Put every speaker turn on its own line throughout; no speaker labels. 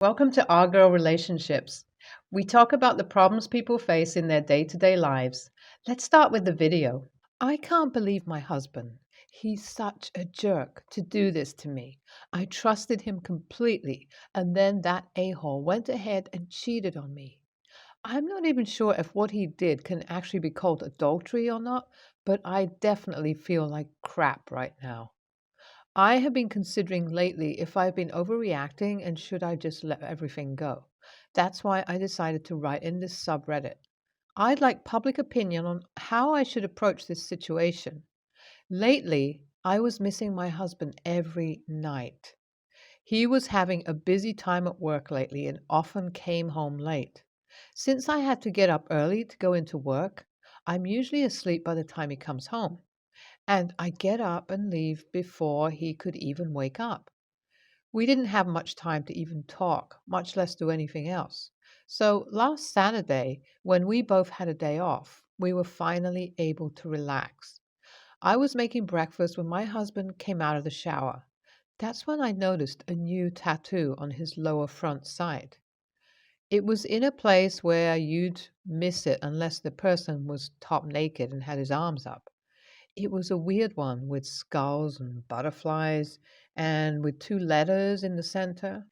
Welcome to Our Girl Relationships. We talk about the problems people face in their day to day lives. Let's start with the video. I can't believe my husband. He's such a jerk to do this to me. I trusted him completely, and then that a hole went ahead and cheated on me. I'm not even sure if what he did can actually be called adultery or not, but I definitely feel like crap right now. I have been considering lately if I've been overreacting and should I just let everything go. That's why I decided to write in this subreddit. I'd like public opinion on how I should approach this situation. Lately, I was missing my husband every night. He was having a busy time at work lately and often came home late. Since I had to get up early to go into work, I'm usually asleep by the time he comes home. And I get up and leave before he could even wake up. We didn't have much time to even talk, much less do anything else. So last Saturday, when we both had a day off, we were finally able to relax. I was making breakfast when my husband came out of the shower. That's when I noticed a new tattoo on his lower front side. It was in a place where you'd miss it unless the person was top naked and had his arms up. It was a weird one with skulls and butterflies and with two letters in the center.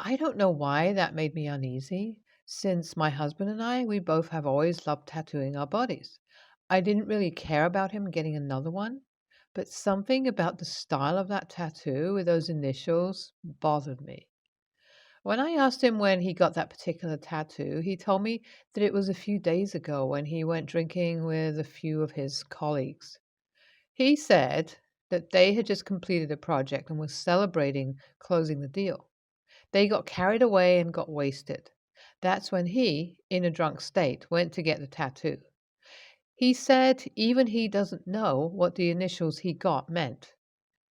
I don't know why that made me uneasy, since my husband and we both have always loved tattooing our bodies. I didn't really care about him getting another one, but something about the style of that tattoo with those initials bothered me. When I asked him when he got that particular tattoo, he told me that it was a few days ago when he went drinking with a few of his colleagues. He said that they had just completed a project and was celebrating closing the deal. They got carried away and got wasted. That's when he, in a drunk state, went to get the tattoo. He said even he doesn't know what the initials he got meant.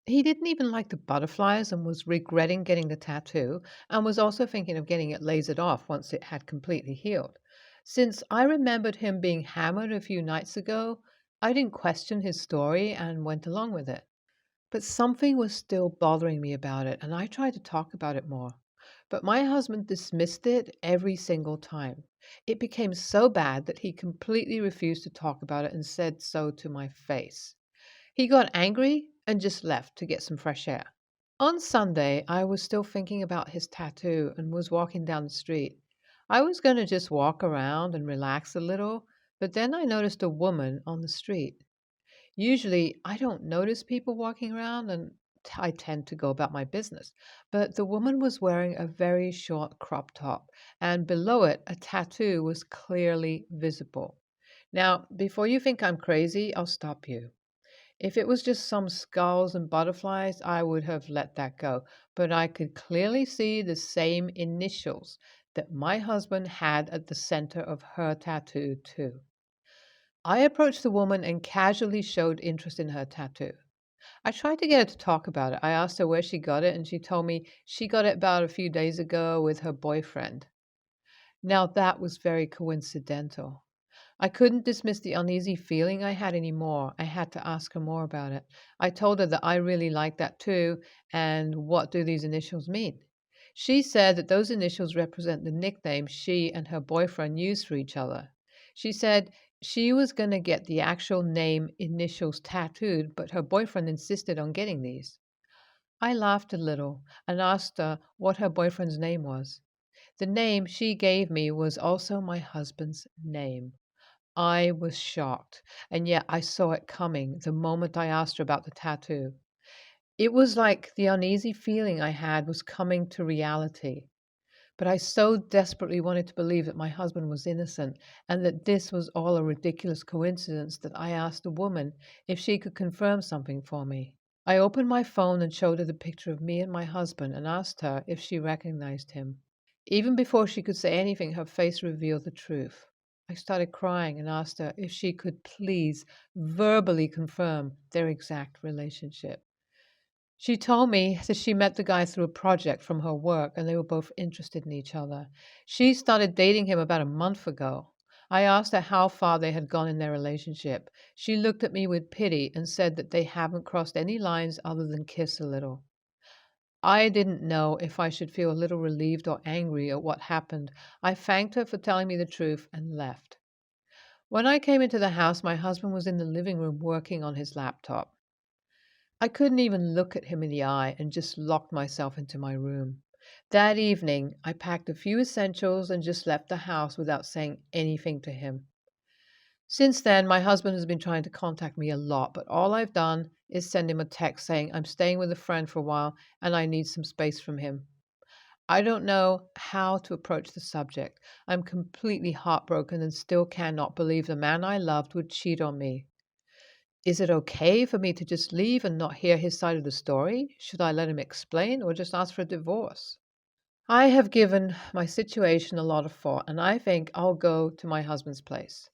He didn't even like the butterflies and was regretting getting the tattoo and was also thinking of getting it lasered off once it had completely healed. Since I remembered him being hammered a few nights ago, I didn't question his story and went along with it. But something was still bothering me about it, and I tried to talk about it more. But my husband dismissed it every single time. It became so bad that he completely refused to talk about it and said so to my face. He got angry and just left to get some fresh air. On Sunday, I was still thinking about his tattoo and was walking down the street. I was going to just walk around and relax a little, but then I noticed a woman on the street. Usually, I don't notice people walking around and I tend to go about my business. But the woman was wearing a very short crop top, and below it, a tattoo was clearly visible. Now, before you think I'm crazy, I'll stop you. If it was just some skulls and butterflies, I would have let that go. But I could clearly see the same initials that my husband had at the center of her tattoo, too. I approached the woman and casually showed interest in her tattoo. I tried to get her to talk about it. I asked her where she got it, and she told me she got it about a few days ago with her boyfriend. Now, that was very coincidental. I couldn't dismiss the uneasy feeling I had anymore. I had to ask her more about it. I told her that I really liked that too, and what do these initials mean? She said that those initials represent the nickname she and her boyfriend used for each other. She said she was going to get the actual name initials tattooed, but her boyfriend insisted on getting these. I laughed a little and asked her what her boyfriend's name was. The name she gave me was also my husband's name. I was shocked, and yet I saw it coming the moment I asked her about the tattoo. It was like the uneasy feeling I had was coming to reality. But I so desperately wanted to believe that my husband was innocent and that this was all a ridiculous coincidence that I asked the woman if she could confirm something for me. I opened my phone and showed her the picture of me and my husband and asked her if she recognized him. Even before she could say anything, her face revealed the truth. I started crying and asked her if she could please verbally confirm their exact relationship. She told me that she met the guy through a project from her work and they were both interested in each other. She started dating him about a month ago. I asked her how far they had gone in their relationship. She looked at me with pity and said that they haven't crossed any lines other than kiss a little. I didn't know if I should feel a little relieved or angry at what happened. I thanked her for telling me the truth and left. When I came into the house, my husband was in the living room working on his laptop. I couldn't even look at him in the eye and just locked myself into my room. That evening, I packed a few essentials and just left the house without saying anything to him. Since then, my husband has been trying to contact me a lot, but all I've done is send him a text saying I'm staying with a friend for a while and I need some space from him. I don't know how to approach the subject. I'm completely heartbroken and still cannot believe the man I loved would cheat on me. Is it okay for me to just leave and not hear his side of the story? Should I let him explain or just ask for a divorce? I have given my situation a lot of thought and I think I'll go to my husband's place.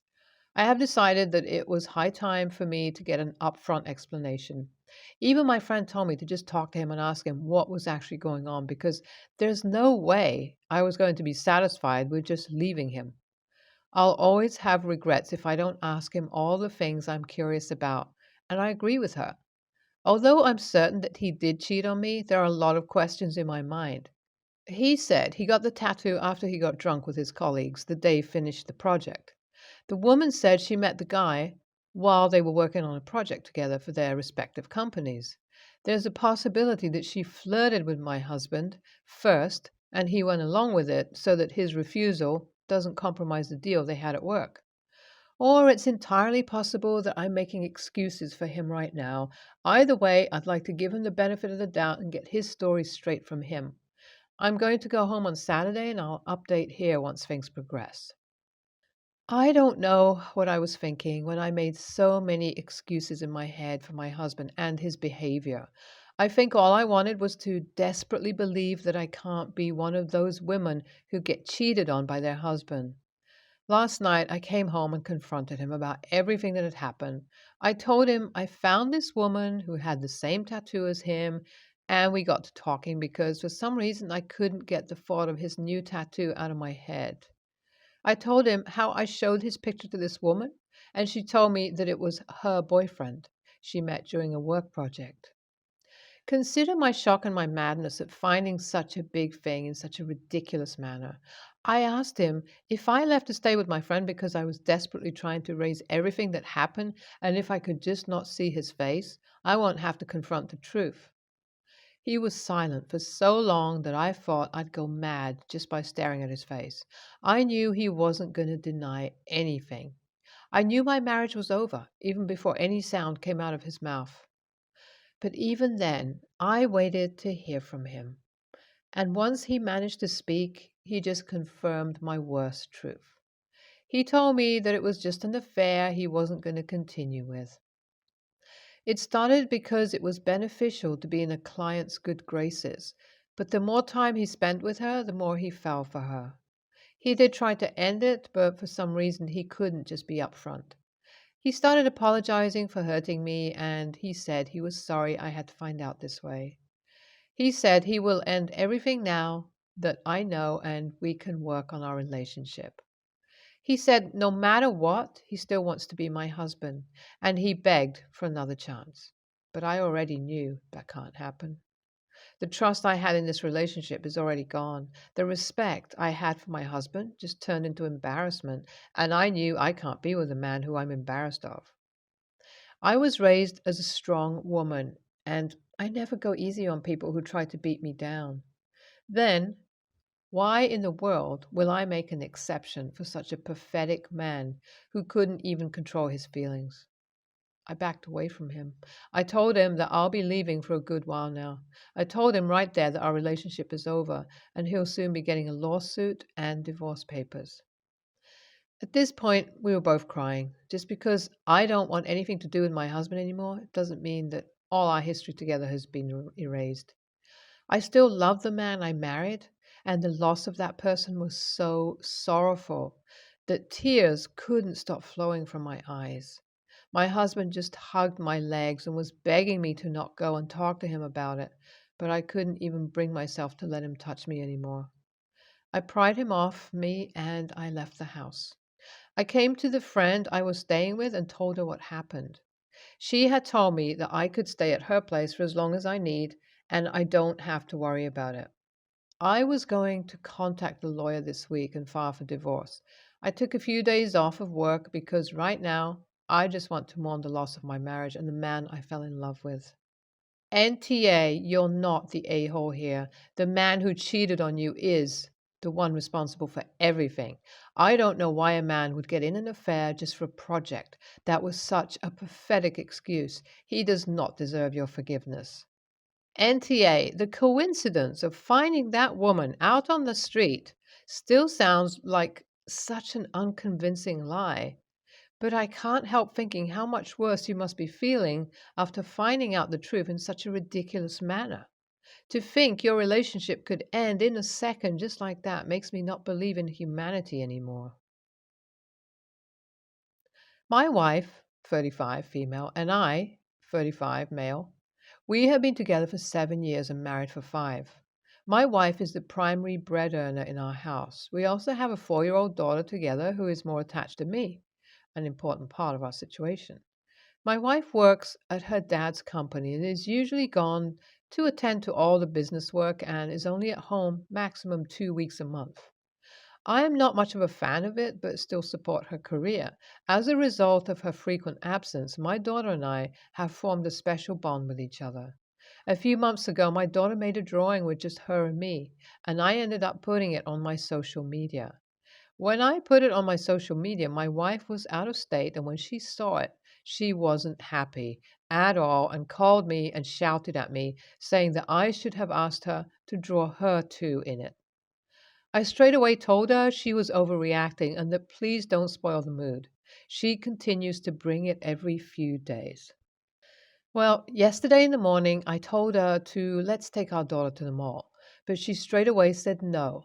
I have decided that it was high time for me to get an upfront explanation. Even my friend told me to just talk to him and ask him what was actually going on because there's no way I was going to be satisfied with just leaving him. I'll always have regrets if I don't ask him all the things I'm curious about, and I agree with her. Although I'm certain that he did cheat on me, there are a lot of questions in my mind. He said he got the tattoo after he got drunk with his colleagues the day he finished the project. The woman said she met the guy while they were working on a project together for their respective companies. There's a possibility that she flirted with my husband first and he went along with it so that his refusal doesn't compromise the deal they had at work. Or it's entirely possible that I'm making excuses for him right now. Either way, I'd like to give him the benefit of the doubt and get his story straight from him. I'm going to go home on Saturday and I'll update here once things progress. I don't know what I was thinking when I made so many excuses in my head for my husband and his behavior. I think all I wanted was to desperately believe that I can't be one of those women who get cheated on by their husband. Last night, I came home and confronted him about everything that had happened. I told him I found this woman who had the same tattoo as him, and we got to talking because for some reason I couldn't get the thought of his new tattoo out of my head. I told him how I showed his picture to this woman, and she told me that it was her boyfriend she met during a work project. Consider my shock and my madness at finding such a big thing in such a ridiculous manner. I asked him if I left to stay with my friend because I was desperately trying to erase everything that happened, and if I could just not see his face, I won't have to confront the truth. He was silent for so long that I thought I'd go mad just by staring at his face. I knew he wasn't going to deny anything. I knew my marriage was over, even before any sound came out of his mouth. But even then, I waited to hear from him. And once he managed to speak, he just confirmed my worst truth. He told me that it was just an affair he wasn't going to continue with. It started because it was beneficial to be in a client's good graces, but the more time he spent with her, the more he fell for her. He did try to end it, but for some reason he couldn't just be upfront. He started apologizing for hurting me, and he said he was sorry I had to find out this way. He said he will end everything now that I know and we can work on our relationship. He said no matter what, he still wants to be my husband, and he begged for another chance. But I already knew that can't happen. The trust I had in this relationship is already gone. The respect I had for my husband just turned into embarrassment, and I knew I can't be with a man who I'm embarrassed of. I was raised as a strong woman, and I never go easy on people who try to beat me down. Then, why in the world will I make an exception for such a pathetic man who couldn't even control his feelings? I backed away from him. I told him that I'll be leaving for a good while now. I told him right there that our relationship is over and he'll soon be getting a lawsuit and divorce papers. At this point, we were both crying. Just because I don't want anything to do with my husband anymore, it doesn't mean that all our history together has been erased. I still love the man I married, and the loss of that person was so sorrowful that tears couldn't stop flowing from my eyes. My husband just hugged my legs and was begging me to not go and talk to him about it, but I couldn't even bring myself to let him touch me anymore. I pried him off me and I left the house. I came to the friend I was staying with and told her what happened. She had told me that I could stay at her place for as long as I need, and I don't have to worry about it. I was going to contact the lawyer this week and file for divorce. I took a few days off of work because right now I just want to mourn the loss of my marriage and the man I fell in love with. NTA, you're not the a hole here. The man who cheated on you is the one responsible for everything. I don't know why a man would get in an affair just for a project. That was such a pathetic excuse. He does not deserve your forgiveness. NTA, the coincidence of finding that woman out on the street still sounds like such an unconvincing lie. But I can't help thinking how much worse you must be feeling after finding out the truth in such a ridiculous manner. To think your relationship could end in a second just like that makes me not believe in humanity anymore. My wife, 35, female, and I, 35, male, we have been together for 7 years and married for 5. My wife is the primary bread earner in our house. We also have a 4-year-old daughter together who is more attached to me, an important part of our situation. My wife works at her dad's company and is usually gone to attend to all the business work and is only at home maximum 2 weeks a month. I am not much of a fan of it, but still support her career. As a result of her frequent absence, my daughter and I have formed a special bond with each other. A few months ago, my daughter made a drawing with just her and me, and I ended up putting it on my social media. When I put it on my social media, my wife was out of state, and when she saw it, she wasn't happy at all and called me and shouted at me, saying that I should have asked her to draw her too in it. I straight away told her she was overreacting and that please don't spoil the mood. She continues to bring it every few days. Well, yesterday in the morning, I told her to let's take our daughter to the mall, but she straight away said no,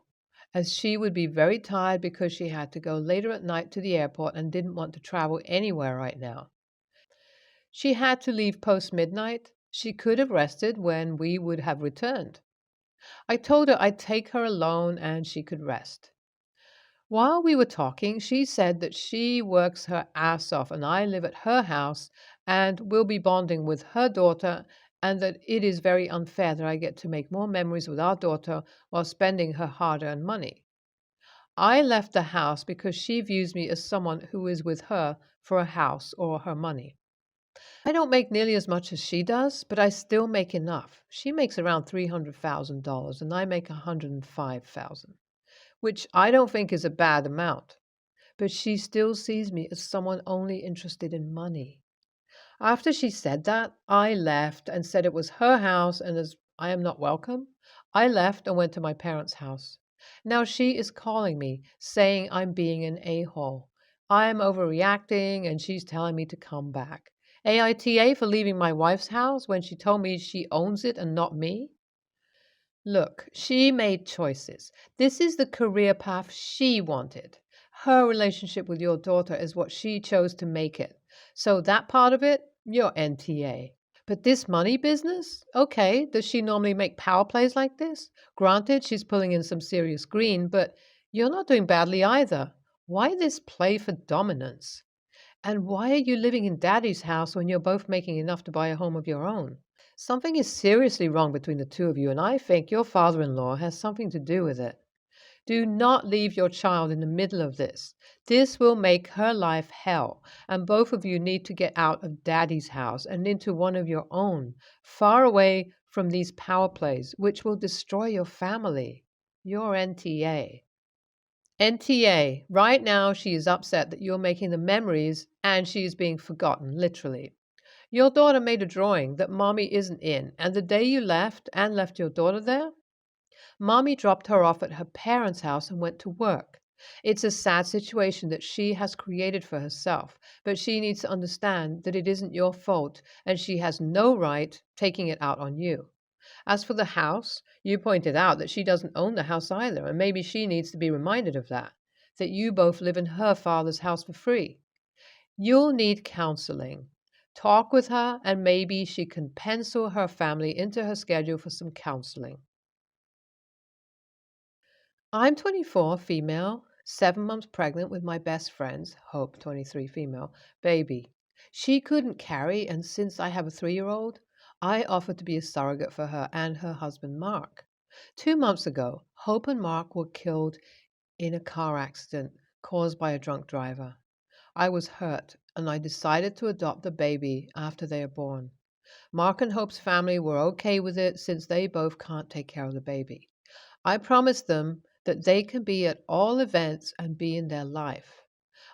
as she would be very tired because she had to go later at night to the airport and didn't want to travel anywhere right now. She had to leave post midnight. She could have rested when we would have returned. I told her I'd take her alone and she could rest. While we were talking, she said that she works her ass off and I live at her house and will be bonding with her daughter, and that it is very unfair that I get to make more memories with our daughter while spending her hard earned money. I left the house because she views me as someone who is with her for a house or her money. I don't make nearly as much as she does, but I still make enough. She makes around $300,000 and I make $105,000, which I don't think is a bad amount. But she still sees me as someone only interested in money. After she said that, I left and said it was her house, and as I am not welcome, I left and went to my parents' house. Now she is calling me, saying I'm being an a-hole. I'm overreacting, and she's telling me to come back. AITA for leaving my wife's house when she told me she owns it and not me? Look, she made choices. This is the career path she wanted. Her relationship with your daughter is what she chose to make it. So that part of it, you're NTA. But this money business? Okay, does she normally make power plays like this? Granted, she's pulling in some serious green, but you're not doing badly either. Why this play for dominance? And why are you living in daddy's house when you're both making enough to buy a home of your own? Something is seriously wrong between the two of you, and I think your father in law has something to do with it. Do not leave your child in the middle of this. This will make her life hell, and both of you need to get out of daddy's house and into one of your own, far away from these power plays, which will destroy your family. Your NTA. NTA, right now she is upset that you're making the memories and she is being forgotten, literally. Your daughter made a drawing that mommy isn't in, and the day you left and left your daughter there, mommy dropped her off at her parents' house and went to work. It's a sad situation that she has created for herself, but she needs to understand that it isn't your fault and she has no right taking it out on you. As for the house, you pointed out that she doesn't own the house either, and maybe she needs to be reminded of that you both live in her father's house for free. You'll need counseling. Talk with her, and maybe she can pencil her family into her schedule for some counseling. I'm 24, female, 7 months pregnant with my best friend's, Hope, 23, female, baby. She couldn't carry, and since I have a 3-year-old, I offered to be a surrogate for her and her husband, Mark. 2 months ago, Hope and Mark were killed in a car accident caused by a drunk driver. I was hurt, and I decided to adopt the baby after they are born. Mark and Hope's family were okay with it since they both can't take care of the baby. I promised them that they can be at all events and be in their life.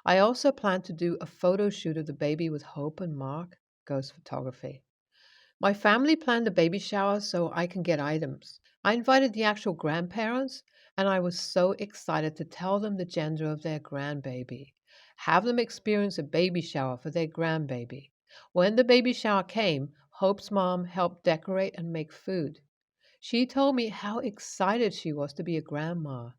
I also plan to do a photo shoot of the baby with Hope and Mark, Ghost Photography. My family planned a baby shower so I can get items. I invited the actual grandparents, and I was so excited to tell them the gender of their grandbaby. Have them experience a baby shower for their grandbaby. When the baby shower came, Hope's mom helped decorate and make food. She told me how excited she was to be a grandma.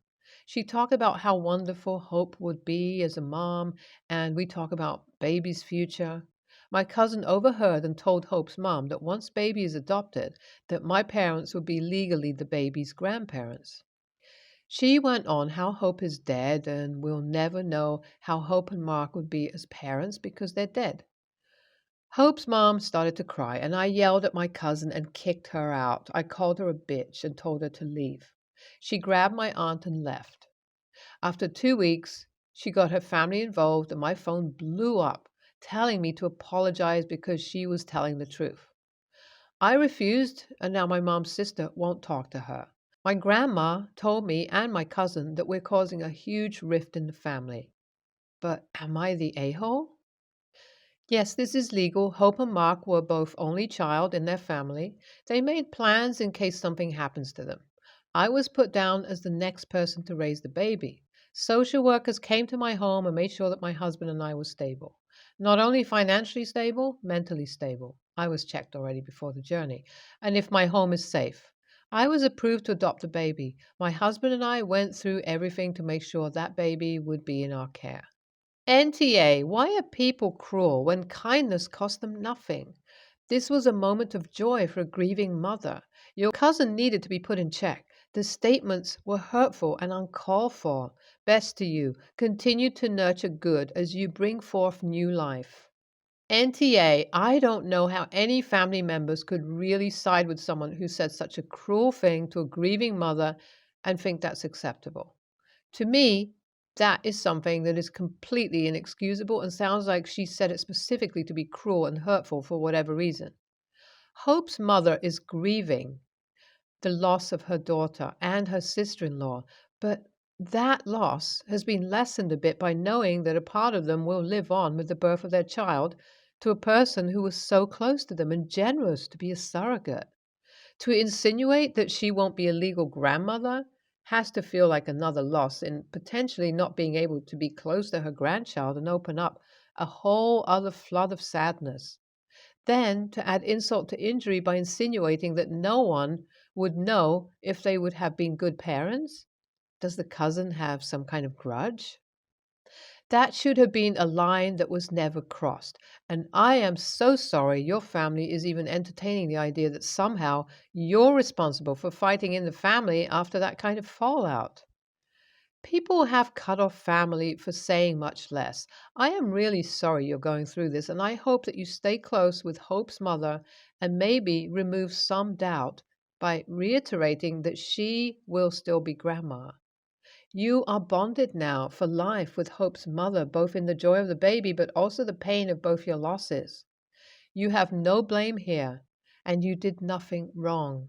She talked about how wonderful Hope would be as a mom, and we talked about baby's future. My cousin overheard and told Hope's mom that once baby is adopted, that my parents would be legally the baby's grandparents. She went on how Hope is dead and we'll never know how Hope and Mark would be as parents because they're dead. Hope's mom started to cry, and I yelled at my cousin and kicked her out. I called her a bitch and told her to leave. She grabbed my aunt and left. After 2 weeks, she got her family involved, and my phone blew up, telling me to apologize because she was telling the truth. I refused, and now my mom's sister won't talk to her. My grandma told me and my cousin that we're causing a huge rift in the family. But am I the a-hole? Yes, this is legal. Hope and Mark were both only child in their family. They made plans in case something happens to them. I was put down as the next person to raise the baby. Social workers came to my home and made sure that my husband and I were stable. Not only financially stable, mentally stable. I was checked already before the journey. And if my home is safe. I was approved to adopt a baby. My husband and I went through everything to make sure that baby would be in our care. NTA, why are people cruel when kindness cost them nothing? This was a moment of joy for a grieving mother. Your cousin needed to be put in check. The statements were hurtful and uncalled for. Best to you. Continue to nurture good as you bring forth new life. NTA, I don't know how any family members could really side with someone who said such a cruel thing to a grieving mother and think that's acceptable. To me, that is something that is completely inexcusable and sounds like she said it specifically to be cruel and hurtful for whatever reason. Hope's mother is grieving the loss of her daughter and her sister in law, but that loss has been lessened a bit by knowing that a part of them will live on with the birth of their child to a person who was so close to them and generous to be a surrogate. To insinuate that she won't be a legal grandmother has to feel like another loss in potentially not being able to be close to her grandchild and open up a whole other flood of sadness. Then to add insult to injury by insinuating that no one would know if they would have been good parents? Does the cousin have some kind of grudge? That should have been a line that was never crossed. And I am so sorry your family is even entertaining the idea that somehow you're responsible for fighting in the family after that kind of fallout. People have cut off family for saying much less. I am really sorry you're going through this, and I hope that you stay close with Hope's mother and maybe remove some doubt by reiterating that she will still be grandma. You are bonded now for life with Hope's mother, both in the joy of the baby, but also the pain of both your losses. You have no blame here, and you did nothing wrong.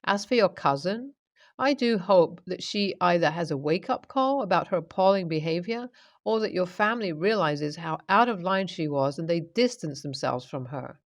As for your cousin, I do hope that she either has a wake up call about her appalling behavior or that your family realizes how out of line she was and they distance themselves from her.